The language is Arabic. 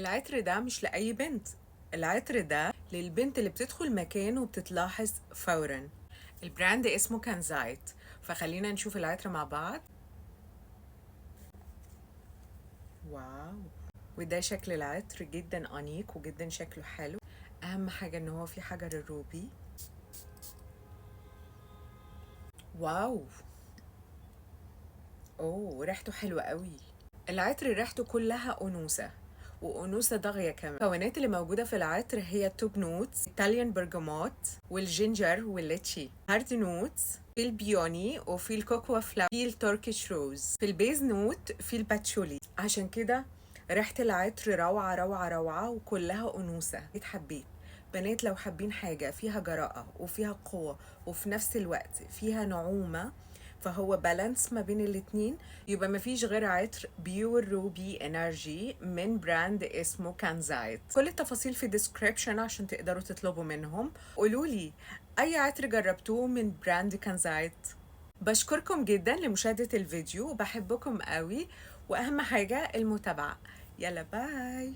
العطر ده مش لأي بنت، العطر ده للبنت اللي بتدخل مكان وبتتلاحظ فورا. البراند اسمه كانزايت، فخلينا نشوف العطر مع بعض. واو، وده شكل العطر، جدا أنيق وجدا شكله حلو. أهم حاجة إن هو في حجر الروبي. واو، اوه ريحته حلوة قوي. العطر ريحته كلها أنوثة، وأنوثة ضاغية كمان. المكونات اللي موجودة في العطر هي التوب نوتس، إيطاليان برجموت والجينجر والليتشي. هارد نوتس في البيوني وفي الكوكوا فلاور في التركيش روز. في البيز نوت في الباتشولي. عشان كده ريحة العطر روعة روعة روعة وكلها أنوثة. اتحبيت بنات لو حابين حاجة فيها جراءة وفيها قوة وفي نفس الوقت فيها نعومة، فهو بالانس ما بين الاتنين. يبقى مفيش غير عطر بيور روبي انرجي من براند اسمه كانزايت. كل التفاصيل في الديسكريبشن عشان تقدروا تطلبوا منهم. قولولي اي عطر جربتوه من براند كانزايت. بشكركم جدا لمشاهدة الفيديو وبحبكم قوي، واهم حاجة المتابعة. يلا باي.